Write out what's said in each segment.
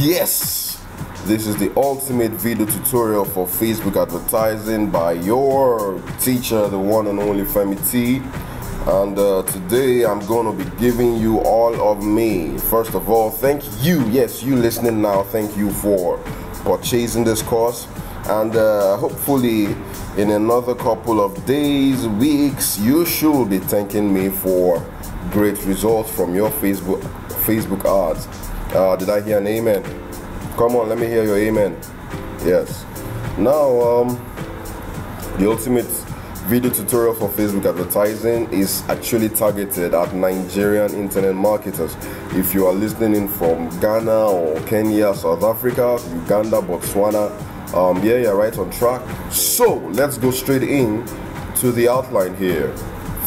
Yes, this is the ultimate video tutorial for Facebook advertising by your teacher, the one and only Femi T. And today I'm going to be giving you all of me. First of all, thank you, yes, you listening now, thank you for purchasing this course. And hopefully in another couple of days, weeks, you should be thanking me for great results from your Facebook ads. Did I hear an amen? Come on, let me hear your amen. Yes. Now, the ultimate video tutorial for Facebook advertising is actually targeted at Nigerian internet marketers. If you are listening in from Ghana or Kenya, South Africa, Uganda, Botswana, yeah, you're right on track. So let's go straight in to the outline here.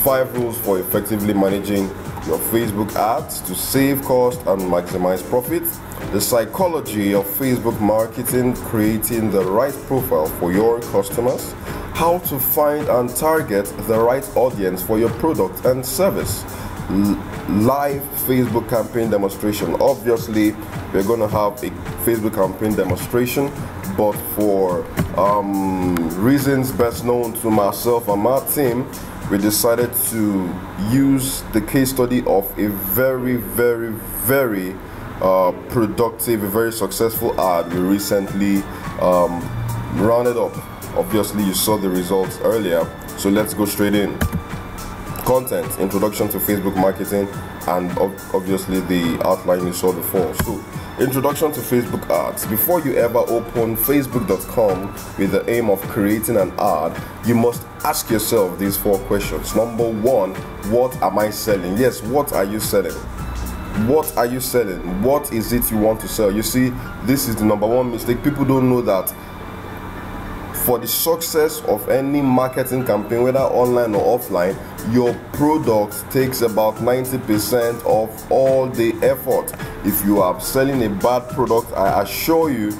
5 rules for effectively managing your Facebook ads to save cost and maximize profit. The psychology of Facebook marketing, creating the right profile for your customers. How to find and target the right audience for your product and service. Live Facebook campaign demonstration. Obviously, we're going to have a Facebook campaign demonstration, but for reasons best known to myself and my team, we decided to use the case study of a very productive, a very successful ad we recently rounded up. Obviously, you saw the results earlier, so let's go straight in. Content, introduction to Facebook marketing, and obviously the outline you saw before. So, introduction to Facebook ads. Before you ever open facebook.com with the aim of creating an ad, you must ask yourself these 4 questions. Number 1, what am I selling? Yes, what are you selling? What are you selling? What is it you want to sell? You see, this is the number 1 mistake. People don't know that for the success of any marketing campaign, whether online or offline, your product takes about 90% of all the effort. If you are selling a bad product, I assure you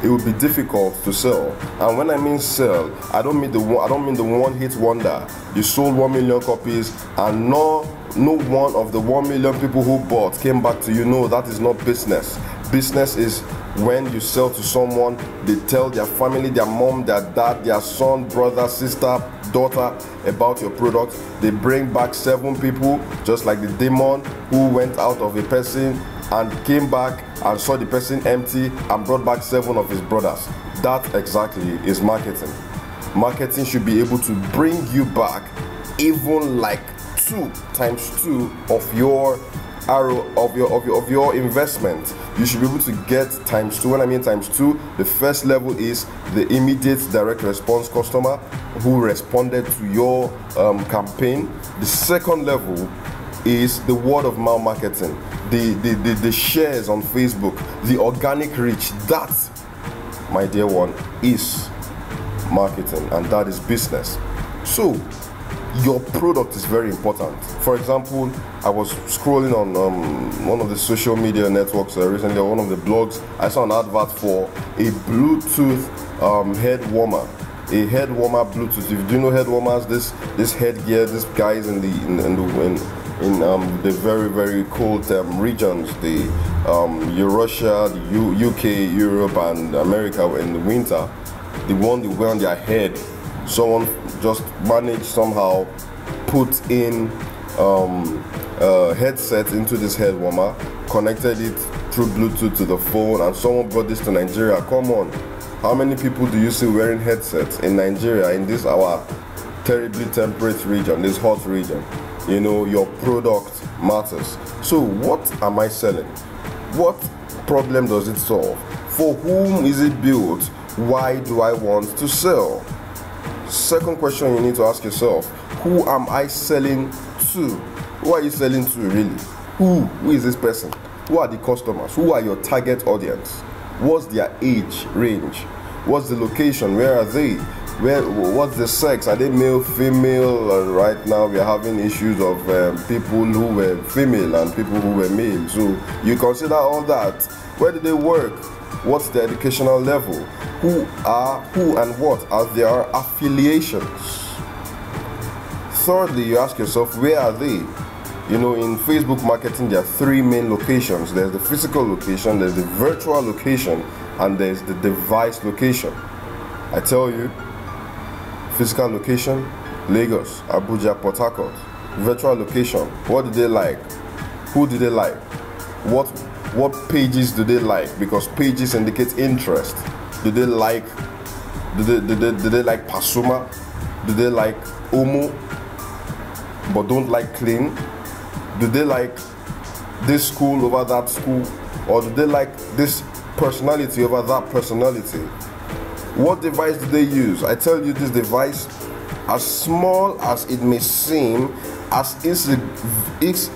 it will be difficult to sell. And when I mean sell, I don't mean the one-hit wonder. You sold 1 million copies and no one of the 1 million people who bought came back to you. No, that is not business. Business is when you sell to someone, they tell their family, their mom, their dad, their son, brother, sister, daughter about your product. They bring back 7 people, just like the demon who went out of a person and came back and saw the person empty and brought back 7 of his brothers. That exactly is marketing. Marketing should be able to bring you back even like 2 times 2 of your investment. You should be able to get times 2. When I mean times 2, the first level is the immediate direct response customer who responded to your campaign. The second level is the word of mouth marketing, the shares on Facebook, the organic reach. That, my dear one, is marketing, and that is business. So your product is very important. For example, I was scrolling on one of the social media networks recently, on one of the blogs. I saw an advert for a Bluetooth head warmer. A head warmer Bluetooth. If you do know head warmers, this headgear, this guys in the very cold regions, the Eurasia, the UK, Europe, and America in the winter, the one they wear on their head. Someone just managed somehow put in a headset into this head warmer, connected it through Bluetooth to the phone, and someone brought this to Nigeria. Come on, how many people do you see wearing headsets in Nigeria, in this our terribly temperate region, this hot region? You know, your product matters. So what am I selling? What problem does it solve? For whom is it built? Why do I want to sell? Second question you need to ask yourself: who am I selling to? Who are you selling to really? Who is this person? Who are the customers? Who are your target audience? What's their age range? What's the location? Where are they? What's the sex? Are they male, female? Right now we are having issues of people who were female and people who were male. So you consider all that. Where do they work? What's their educational level? Who and what are their affiliations? Thirdly, you ask yourself, where are they? You know, in Facebook marketing, there are three main locations. There's the physical location, there's the virtual location, and there's the device location. I tell you, physical location, Lagos, Abuja, Port Harcourt. Virtual location, what do they like? Who do they like? What pages do they like? Because pages indicate interest. Do they like Pasuma? Do they like Omo but don't like clean? Do they like this school over that school? Or do they like this personality over that personality? What device do they use? I tell you, this device, as small as it may seem, as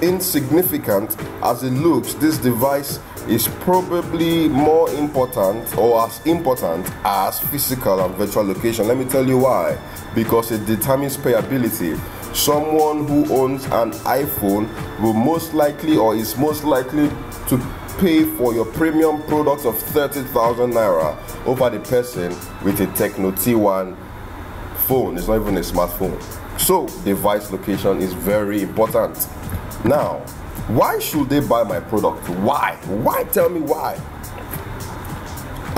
insignificant as it looks, this device is probably more important or as important as physical and virtual location. Let me tell you why. Because it determines payability. Someone who owns an iPhone will most likely or is most likely to pay for your premium product of 30,000 naira over the person with a Techno T1 phone. It's not even a smartphone. So device location is very important. Now, why should they buy my product? Why? Tell me why.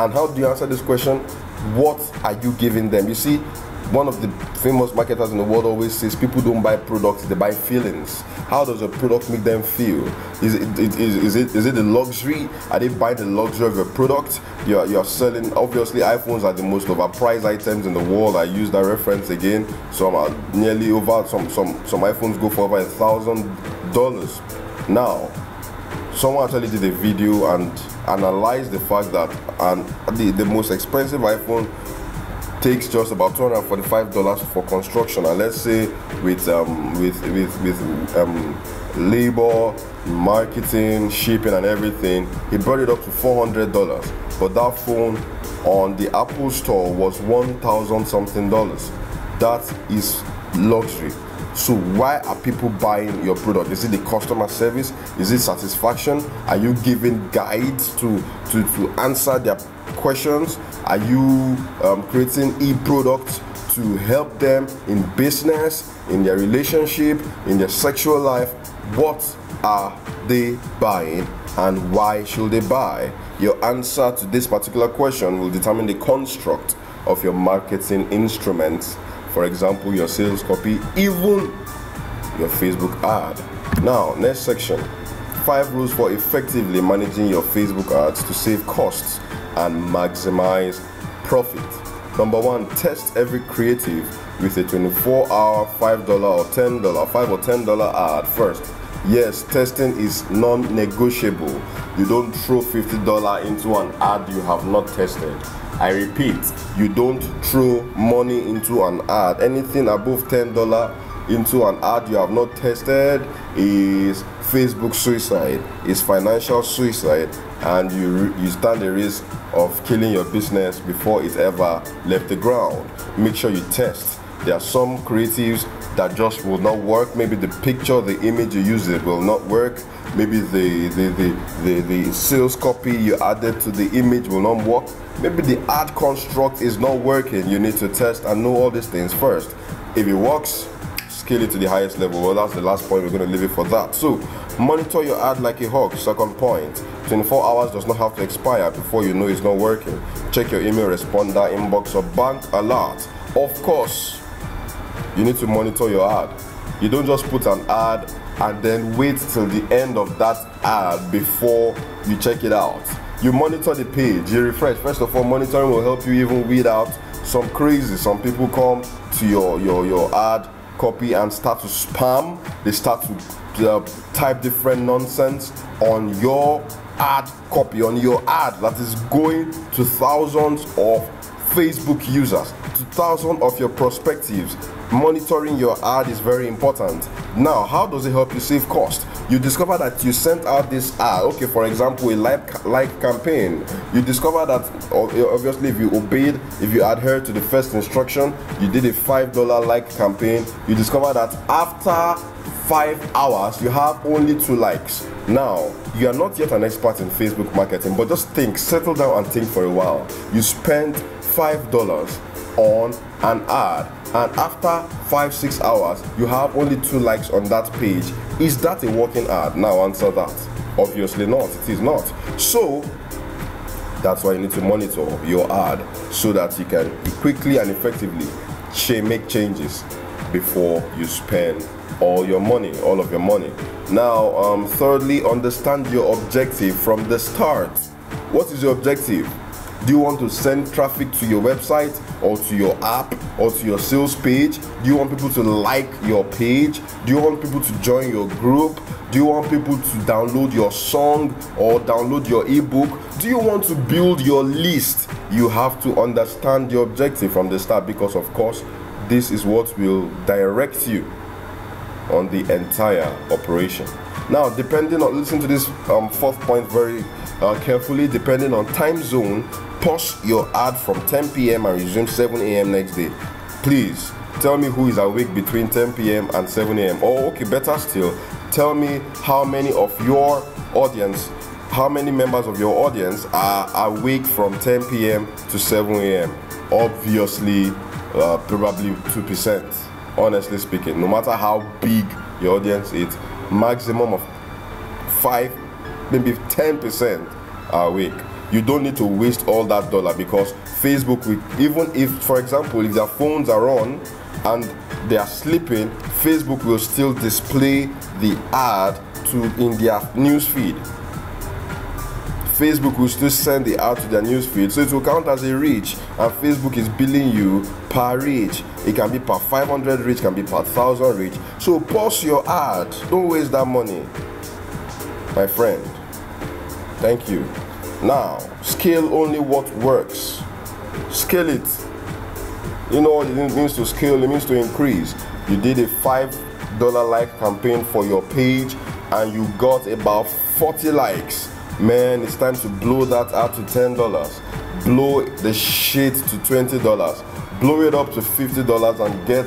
And how do you answer this question? What are you giving them? You see, one of the famous marketers in the world always says people don't buy products, they buy feelings. How does a product make them feel? Is it the luxury? Are they buying the luxury of a product? You're selling, obviously iPhones are the most overpriced items in the world. I use that reference again. Some are nearly over, some iPhones go for over $1,000. Now, someone actually did a video and analyzed the fact that the most expensive iPhone takes just about $245 for construction, and let's say with labor, marketing, shipping and everything, he brought it up to $400. But that phone on the Apple store was $1,000 something. That is luxury. So why are people buying your product? Is it the customer service? Is it satisfaction? Are you giving guides to answer their questions? Are you creating e-products to help them in business, in their relationship, in their sexual life? What are they buying and why should they buy? Your answer to this particular question will determine the construct of your marketing instruments. For example, your sales copy, even your Facebook ad. Now, next section, 5 rules for effectively managing your Facebook ads to save costs and maximize profit. Number 1, test every creative with a 24-hour $5 or $10 ad first. Yes, testing is non-negotiable. You don't throw $50 into an ad you have not tested. I repeat, you don't throw money into an ad. Anything above $10 into an ad you have not tested is Facebook suicide, is financial suicide, and you stand the risk of killing your business before it ever left the ground. Make sure you test. There are some creatives that just will not work. Maybe the picture, the image you use it will not work. Maybe the sales copy you added to the image will not work. Maybe the ad construct is not working. You need to test and know all these things first. If it works, scale it to the highest level. Well, that's the last point. We're going to leave it for that. So monitor your ad like a hawk. Second point, 24 hours does not have to expire before you know it's not working. Check your email responder, inbox or bank alert. Of course, you need to monitor your ad. You don't just put an ad and then wait till the end of that ad before you check it out. You monitor the page, you refresh. First of all, monitoring will help you even weed out some crazy. Some people come to your ad copy and start to spam. They start to type different nonsense on your ad copy, on your ad that is going to thousands of Facebook users, to thousands of your prospectives. Monitoring your ad is very important. Now, how does it help you save cost? You discover that you sent out this ad, okay, for example, a like campaign. You discover that obviously if you obeyed, if you adhered to the first instruction, you did a $5 like campaign. You discover that after 5 hours you have only 2 likes. Now, you are not yet an expert in Facebook marketing, but just settle down and think for a while. You spent $5 on an ad and after 5-6 hours you have only 2 likes on that page. Is that a working ad? Now answer that. Obviously not, it is not. So that's why you need to monitor your ad so that you can quickly and effectively make changes before you spend all of your money. Now, thirdly, understand your objective from the start. What is your objective? Do you want to send traffic to your website or to your app or to your sales page? Do you want people to like your page? Do you want people to join your group? Do you want people to download your song or download your ebook? Do you want to build your list? You have to understand your objective from the start, because of course this is what will direct you on the entire operation. Now, listen to this fourth point very carefully. Depending on time zone, pause your ad from 10 p.m. and resume 7 a.m. next day. Please tell me who is awake between 10 p.m. and 7 a.m. Or okay, better still, tell me how many of your audience, how many members of your audience are awake from 10 p.m. to 7 a.m. Obviously, probably 2%. Honestly speaking, no matter how big your audience is, maximum of 5, maybe 10% are awake. You don't need to waste all that dollar, because Facebook will, even if, for example, if their phones are on and they are sleeping, Facebook will still display the ad in their news feed. Facebook will still send the ad to their newsfeed, so it will count as a reach, and Facebook is billing you per reach. It can be per 500 reach, can be per 1,000 reach. So pause your ad. Don't waste that money, my friend. Thank you. Now, scale only what works. Scale it. You know what it means to scale? It means to increase. You did a $5 like campaign for your page and you got about 40 likes. Man, it's time to blow that out to $10. Blow the shit to $20. Blow it up to $50 and get,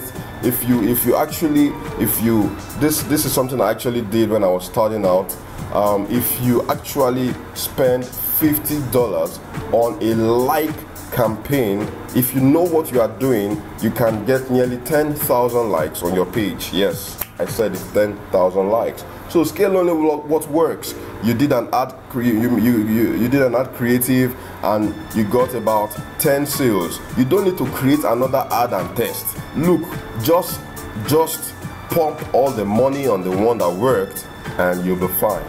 this is something I actually did when I was starting out. If you actually spend $50 on a like campaign, if you know what you are doing, you can get nearly 10,000 likes on your page. Yes, I said it's 10,000 likes. So scale only what works. You did an ad, you did an ad creative and you got about 10 sales. You don't need to create another ad and test. Look, just pump all the money on the one that worked and you'll be fine.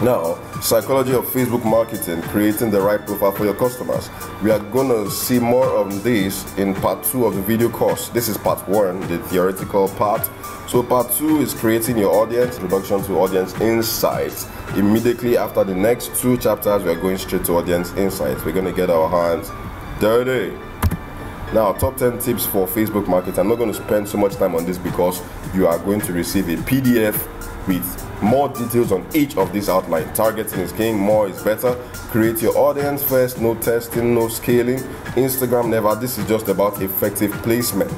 Now, psychology of Facebook marketing, creating the right profile for your customers. We are going to see more of this in part 2 of the video course. This is part 1, the theoretical part. So part 2 is creating your audience, introduction to audience insights. Immediately after the next 2 chapters, we are going straight to audience insights. We're going to get our hands dirty. Now, top 10 tips for Facebook marketing. I'm not going to spend so much time on this because you are going to receive a PDF with more details on each of these outlines. Targeting is king, more is better. Create your audience first, no testing, no scaling. Instagram never. This is just about effective placement.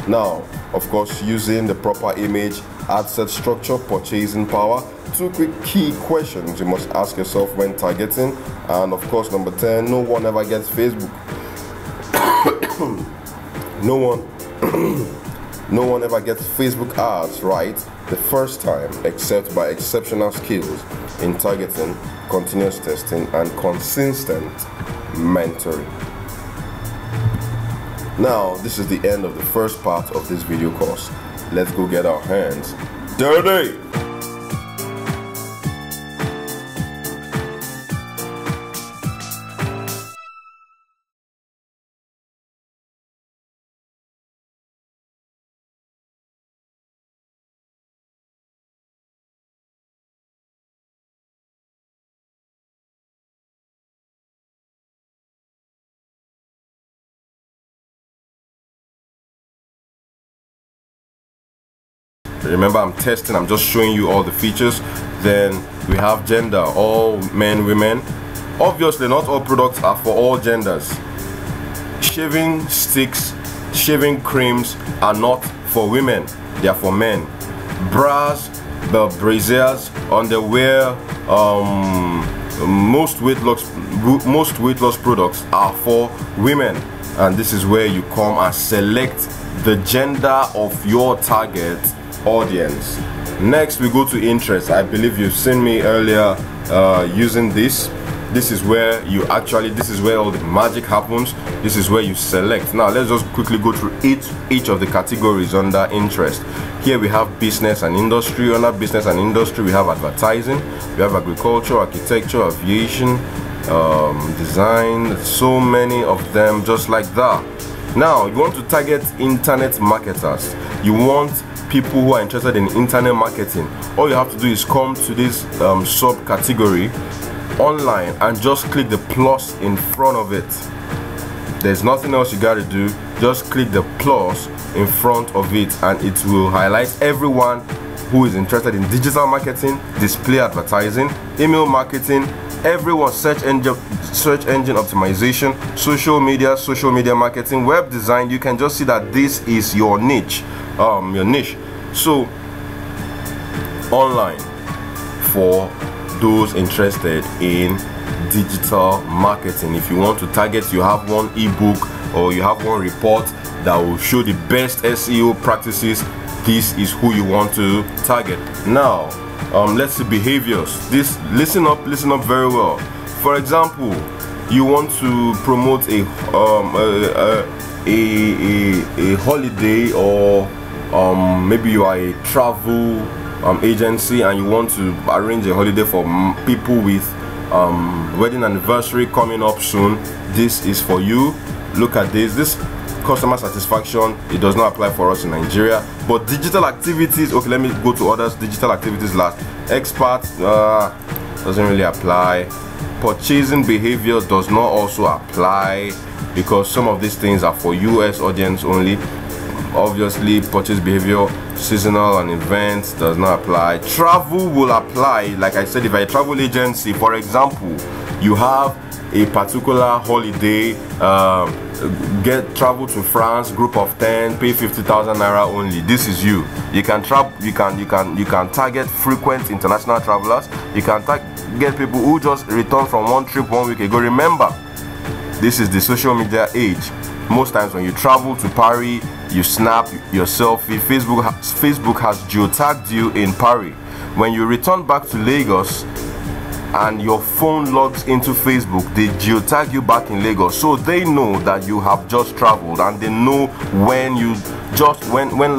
Now, of course, using the proper image, ad set structure, purchasing power. 2 quick key questions you must ask yourself when targeting. And of course, number 10, no one ever gets Facebook. No one ever gets Facebook ads right the first time, except by exceptional skills in targeting, continuous testing, and consistent mentoring. Now, this is the end of the first part of this video course. Let's go get our hands dirty. Remember, I'm testing, I'm just showing you all the features. Then we have gender, all men, women. Obviously, not all products are for all genders. Shaving sticks, shaving creams are not for women, they are for men. Bras, the braziers, underwear, most weight loss products are for women. and this is where you come and select the gender of your target audience. Next we go to interest. I believe you've seen me earlier using this. This is where this is where all the magic happens. This is where you select. Now let's just quickly go through each of the categories under interest. Here we have business and industry. Under business and industry we have advertising, we have agriculture, architecture, aviation, design, so many of them just like that. Now you want to target internet marketers. You want people who are interested in internet marketing. All you have to do is come to this subcategory online and just click the plus in front of it. There's nothing else you got to do. Just click the plus in front of it and it will highlight everyone who is interested in digital marketing, display advertising, email marketing, everyone, search engine optimization, social media marketing, web design. You can just see that this is your niche. So online for those interested in digital marketing. If you want to target, you have one ebook or you have one report that will show the best SEO practices, this is who you want to target. Now let's see behaviors. Listen up very well. For example, you want to promote a holiday, or maybe you are a travel agency and you want to arrange a holiday for people with wedding anniversary coming up soon. This is for you. Look at this customer satisfaction, it does not apply for us in Nigeria. But digital activities, okay, let me go to others. Digital activities last. Expert doesn't really apply. Purchasing behavior does not also apply because some of these things are for US audience only. Obviously purchase behavior, seasonal and events does not apply. Travel will apply. Like I said, if you're a travel agency, for example, you have a particular holiday, get travel to France, group of 10, pay 50,000 naira only. This is you. You can travel, you can target frequent international travelers. You can target people who just returned from one trip 1 week ago. Remember, this is the social media age. Most times when you travel to Paris, you snap your selfie. Facebook has geotagged you in Paris. When you return back to Lagos and your phone logs into Facebook, they geotag you back in Lagos, so they know that you have just traveled and they know when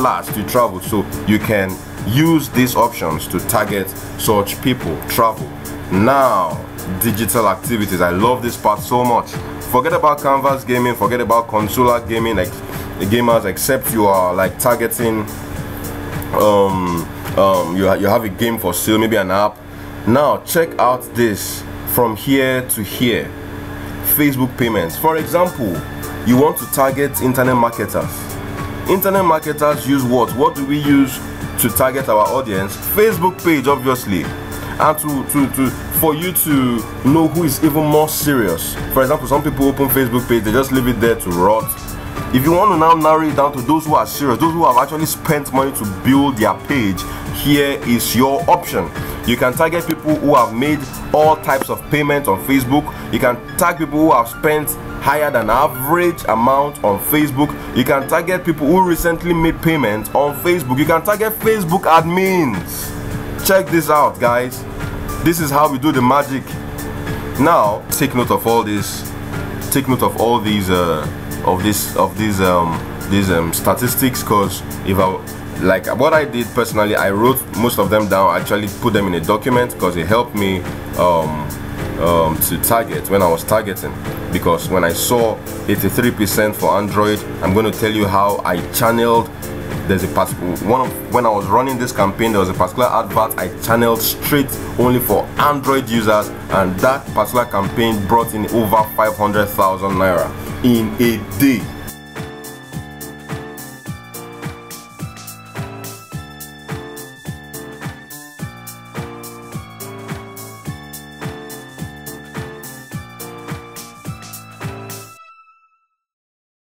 last you traveled. So you can use these options to target such people. Travel. Now, digital activities. I love this part so much. Forget about canvas gaming, forget about consular gaming, like the gamers, except you are like targeting you have a game for sale, maybe an app. Now check out this from here to here. Facebook payments. For example, you want to target internet marketers. Internet marketers use what? What do we use to target our audience? Facebook page, obviously. And for you to know who is even more serious. For example, some people open Facebook page, they just leave it there to rot. If you want to now narrow it down to those who are serious, those who have actually spent money to build their page, here is your option. You can target people who have made all types of payments on Facebook. You can tag people who have spent higher than average amount on Facebook. You can target people who recently made payments on Facebook. You can target Facebook admins. Check this out, guys. This is how we do the magic. Now take note of all this. Take note of all these statistics, because if like what I did personally, I wrote most of them down. I actually put them in a document because it helped me to target when I was targeting. Because when I saw 83% for Android, I'm going to tell you how I channeled. There's a particular when I was running this campaign, there was a particular advert I channeled straight only for Android users, and that particular campaign brought in over 500,000 naira in a day.